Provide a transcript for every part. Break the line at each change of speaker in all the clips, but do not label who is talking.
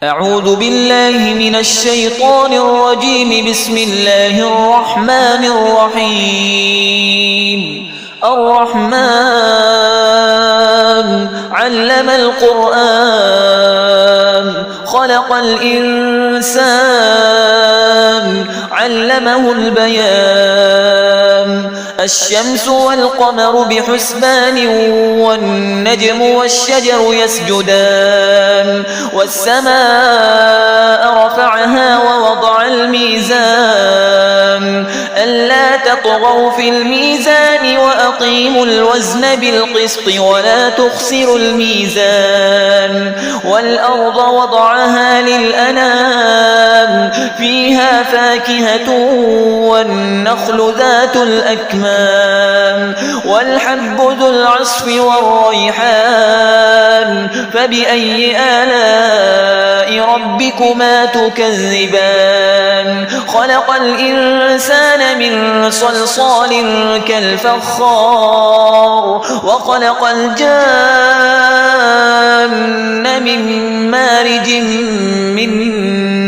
أعوذ بالله من الشيطان الرجيم. بسم الله الرحمن الرحيم. الرحمن علم القرآن خلق الإنسان علمه البيان. الشمس والقمر بحسبان والنجم والشجر يسجدان. والسماء رفعها ووضع الميزان ألا تطغوا في الميزان وأقيموا الوزن بالقسط ولا تخسروا الميزان. والأرض وضعها للأنام فيها فاكهة والنخل ذات الأكمام والحب ذو العصف والريحان. فبأي آلاء ربكما تكذبان؟ خلق الإنسان من صلصال كالفخار وخلق الجان من مارج من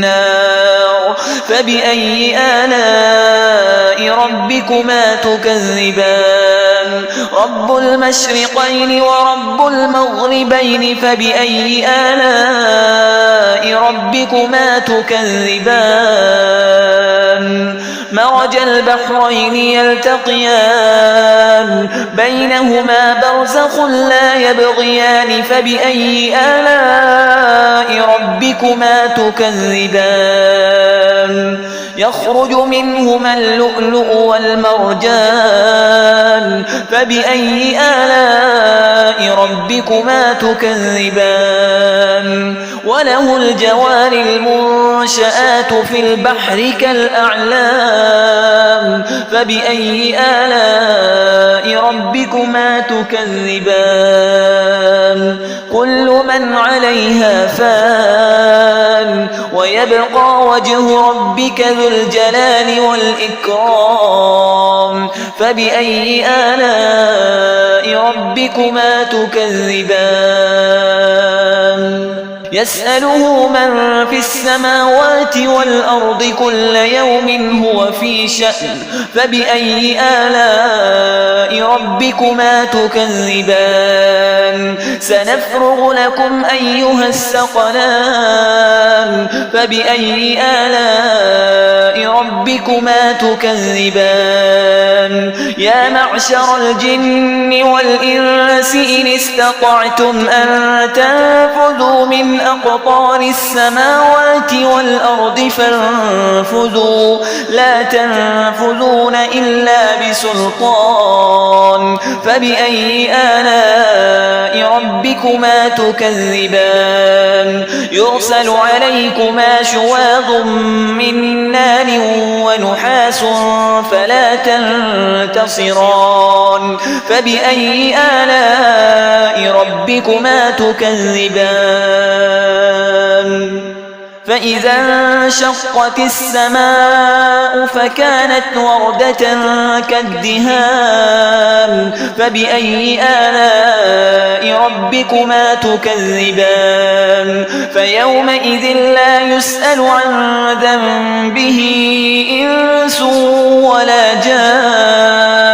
نار. فبأي آلاء ربكما تكذبان؟ رب المشرقين ورب المغربين. فبأي آلاء ربكما تكذبان؟ مرج البحرين يلتقيان بينهما برزخ لا يبغيان. فبأي آلاء ربكما تكذبان؟ يخرج منهما اللؤلؤ والمرجان. فبأي آلاء ربكما تكذبان؟ وله الجوار المنشآت في البحر كالأعلام. فبأي آلاء ربكما تكذبان؟ كل من عليها فان ويبقى وجه ربك ذو الجلال والإكرام. فبأي آلاء ربكما تكذبان؟ يسأله من في السماوات والأرض كل يوم هو في شأن. فبأي آلاء ربكما تكذبان؟ سنفرغ لكم أيها الثقلان. فبأي آلاء ربكما تكذبان؟ يا معشر الجن والإنس إن استطعتم أن تنفذوا من أقطار السماوات والأرض فانفذوا لا تنفذون إلا بسلطان. فبأي آلاء ربكما تكذبان؟ يرسل عليكما شواظ من نار ونحاس فلا تنتصران. فبأي آلاء ربكما تكذبان؟ فإذا انشقت السماء فكانت وردة كالدهان. فبأي آلاء ربكما تكذبان؟ فيومئذ لا يسأل عن ذنبه إنس ولا جان.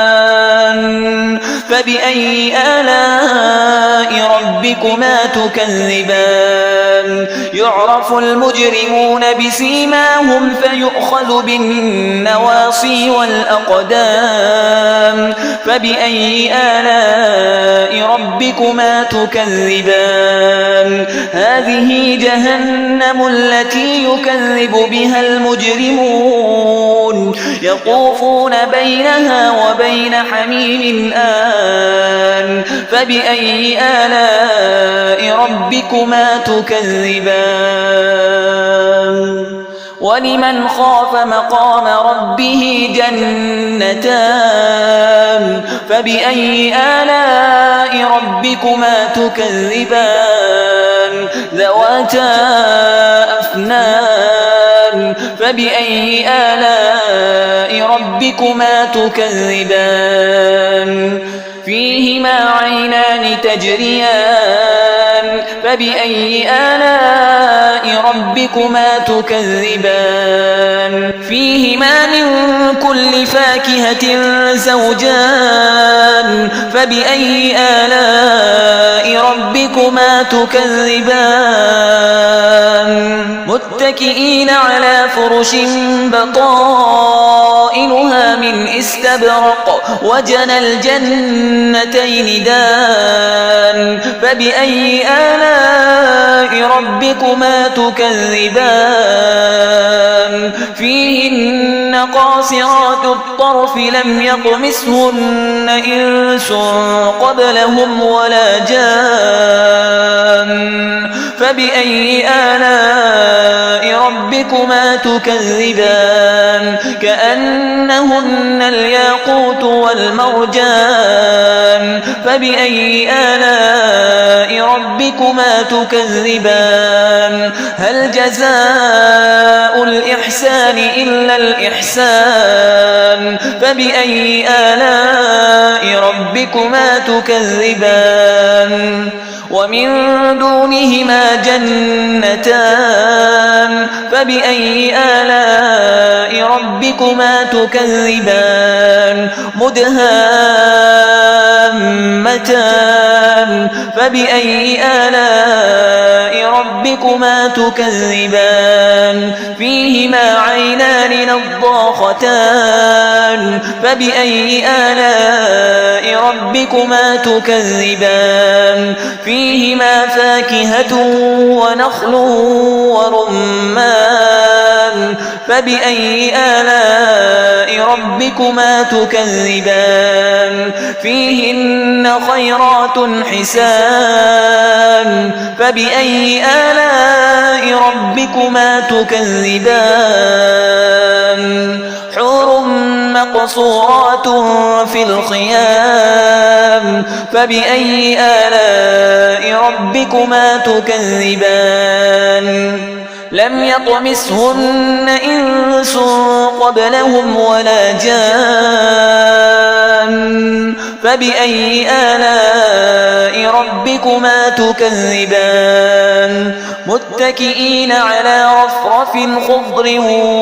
فبأي آلاء ربكما تكذبان؟ يعرف المجرمون بسيماهم فيؤخذ بالنواصي والأقدام. فبأي آلاء ربكما تكذبان؟ هذه جهنم التي يكذب بها المجرمون يطوفون بينها وبين حميم آن. فبأي آلاء ربكما تكذبان؟ ولمن خاف مقام ربه جنتان. فبأي آلاء ربكما تكذبان؟ ذواتا أفنان. فبأي آلاء ربكما تكذبان؟ فيهما عينان تجريان فبأي آلاء ربكما تكذبان فيهما من كل فاكهة زوجان فبأي آلاء ربكما تكذبان متكئين على فرش بطائنها من استبرق وجنى الجنتين دان فبأي آلاء ربكما تكذبان فيهن قاصرات الطرف لم يطمثهن إنس قبلهم ولا جان فبأي آلاء ربكما تكذبان كأنهن الياقوت والمرجان فبأي آلاء ربكما تكذبان هل جزاء الإحسان إلا الإحسان فبأي آلاء ربكما تكذبان ومن دونهما جنتان فبأي آلاء ربكما تكذبان مدهامتان فبأي آلاء ربكما تكذبان فيهما عينان نضاختان فبأي آلاء ربكما تكذبان فيهما فاكهة ونخل ورمان فبأي آلاء ربكما تكذبان فيهن خيرات حسان فبأي آلاء ربكما تكذبان حور مقصورات في الخيام فبأي آلاء ربكما تكذبان لم يطمثهن إنس قبلهم ولا جان فبأي آلاء ربكما تكذبان متكئين على رفرف خضر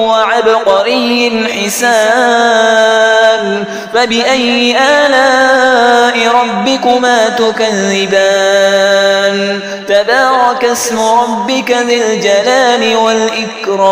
وعبقري حسان فبأي آلاء ربكما تكذبان تبارك اسم ربك ذي الجلال والإكرام